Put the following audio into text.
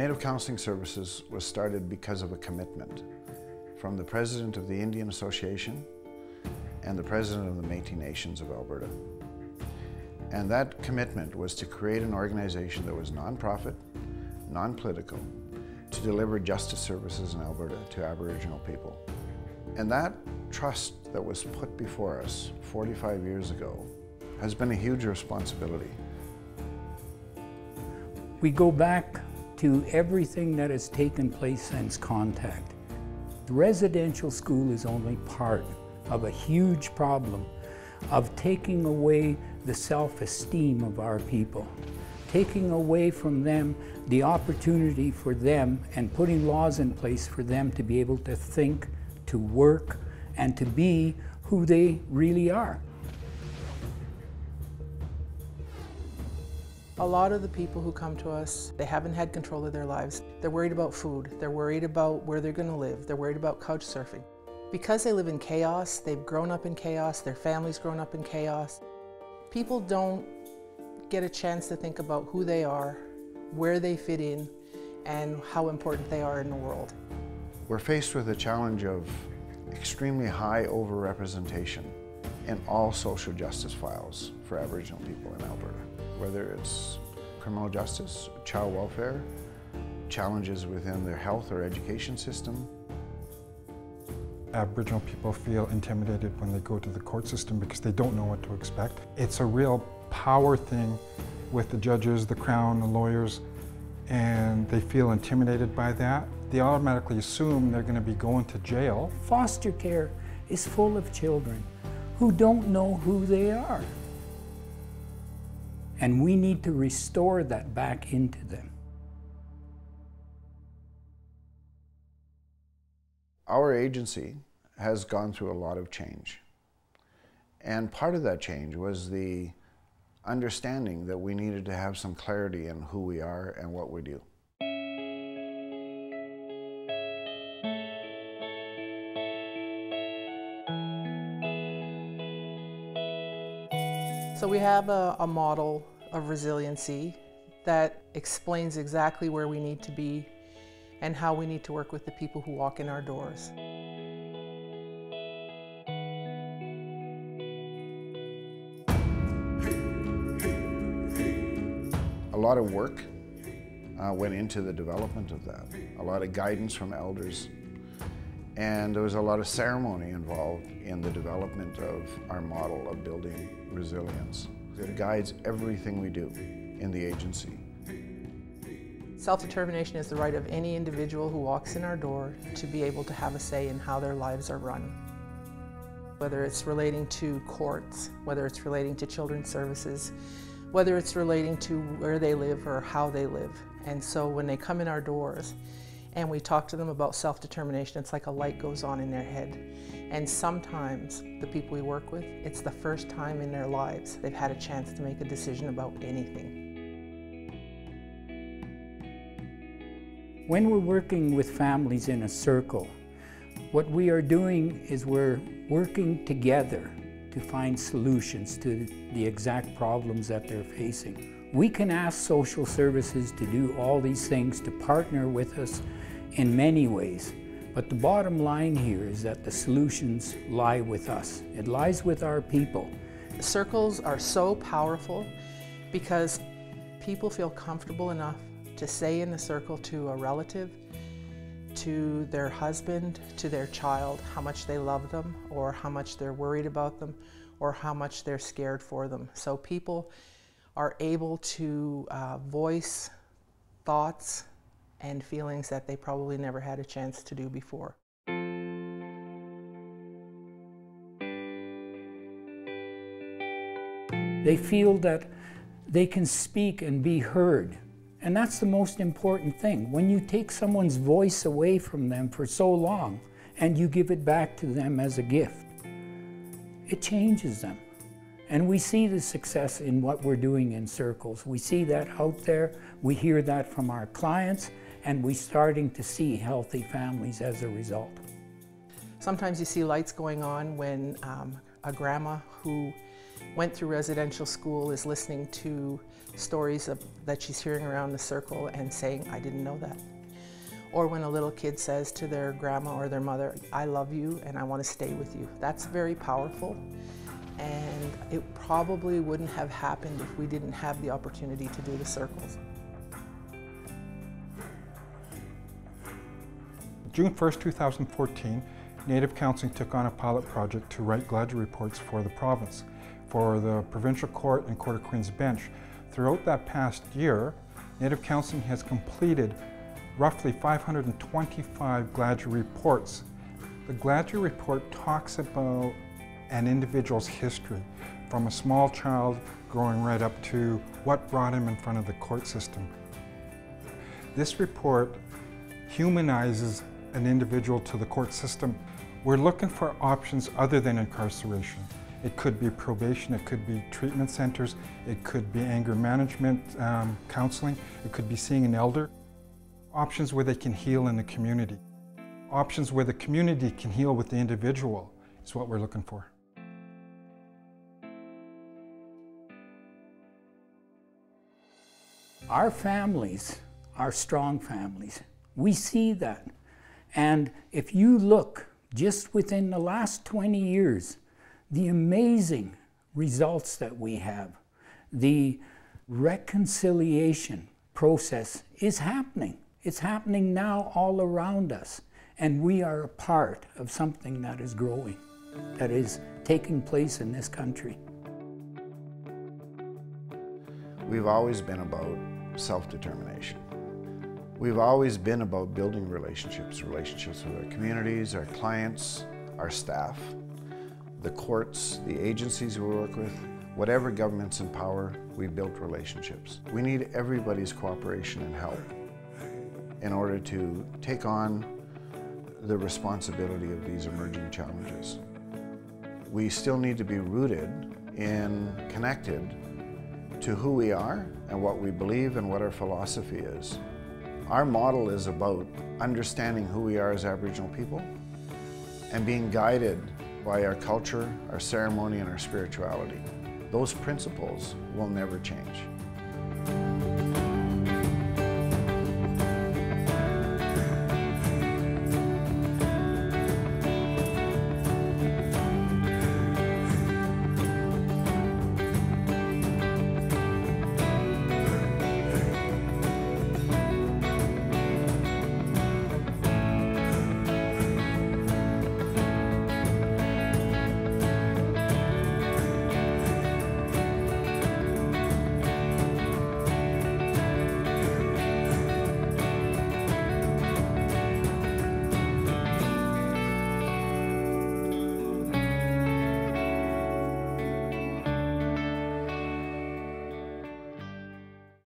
Native Counseling Services was started because of a commitment from the President of the Indian Association and the President of the Métis Nations of Alberta. And that commitment was to create an organization that was non-profit, non-political, to deliver justice services in Alberta to Aboriginal people. And that trust that was put before us 45 years ago has been a huge responsibility. We go back to everything that has taken place since contact. The residential school is only part of a huge problem of taking away the self-esteem of our people, taking away from them the opportunity for them and putting laws in place for them to be able to think, to work, and to be who they really are. A lot of the people who come to us, they haven't had control of their lives. They're worried about food. They're worried about where they're going to live. They're worried about couch surfing. Because they live in chaos, they've grown up in chaos, their family's grown up in chaos. People don't get a chance to think about who they are, where they fit in, and how important they are in the world. We're faced with a challenge of extremely high overrepresentation in all social justice files for Aboriginal people in Alberta. Whether it's criminal justice, child welfare, challenges within their health or education system. Aboriginal people feel intimidated when they go to the court system because they don't know what to expect. It's a real power thing with the judges, the Crown, the lawyers, and they feel intimidated by that. They automatically assume they're going to be going to jail. Foster care is full of children who don't know who they are. And we need to restore that back into them. Our agency has gone through a lot of change. And part of that change was the understanding that we needed to have some clarity in who we are and what we do. So we have a model of resiliency that explains exactly where we need to be and how we need to work with the people who walk in our doors. A lot of work went into the development of that. A lot of guidance from elders. And there was a lot of ceremony involved in the development of our model of building resilience. It guides everything we do in the agency. Self-determination is the right of any individual who walks in our door to be able to have a say in how their lives are run. Whether it's relating to courts, whether it's relating to children's services, whether it's relating to where they live or how they live. And so when they come in our doors, and we talk to them about self-determination, it's like a light goes on in their head. And sometimes the people we work with, it's the first time in their lives they've had a chance to make a decision about anything. When we're working with families in a circle, what we are doing is we're working together to find solutions to the exact problems that they're facing. We can ask social services to do all these things, to partner with us in many ways. But the bottom line here is that the solutions lie with us. It lies with our people. Circles are so powerful because people feel comfortable enough to say in the circle to a relative, to their husband, to their child, how much they love them, or how much they're worried about them, or how much they're scared for them. So people are able to voice thoughts and feelings that they probably never had a chance to do before. They feel that they can speak and be heard. And that's the most important thing. When you take someone's voice away from them for so long and you give it back to them as a gift, it changes them. And we see the success in what we're doing in circles. We see that out there, we hear that from our clients, and we're starting to see healthy families as a result. Sometimes you see lights going on when a grandma who went through residential school is listening to stories that she's hearing around the circle and saying, I didn't know that. Or when a little kid says to their grandma or their mother, I love you and I want to stay with you. That's very powerful, and it probably wouldn't have happened if we didn't have the opportunity to do the circles. June 1st, 2014, Native Counseling took on a pilot project to write Gladue reports for the province, for the Provincial Court and Court of Queen's Bench. Throughout that past year, Native Counseling has completed roughly 525 Gladue reports. The Gladue report talks about an individual's history, from a small child growing right up to what brought him in front of the court system. This report humanizes an individual to the court system. We're looking for options other than incarceration. It could be probation, it could be treatment centers, it could be anger management counseling, it could be seeing an elder. Options where they can heal in the community. Options where the community can heal with the individual is what we're looking for. Our families are strong families. We see that. And if you look just within the last 20 years, the amazing results that we have, the reconciliation process is happening. It's happening now all around us. And we are a part of something that is growing, that is taking place in this country. We've always been about self-determination. We've always been about building relationships with our communities, our clients, our staff, the courts, the agencies we work with. Whatever government's in power, we built relationships. We need everybody's cooperation and help in order to take on the responsibility of these emerging challenges. We still need to be rooted and connected to who we are and what we believe and what our philosophy is. Our model is about understanding who we are as Aboriginal people and being guided by our culture, our ceremony, and our spirituality. Those principles will never change.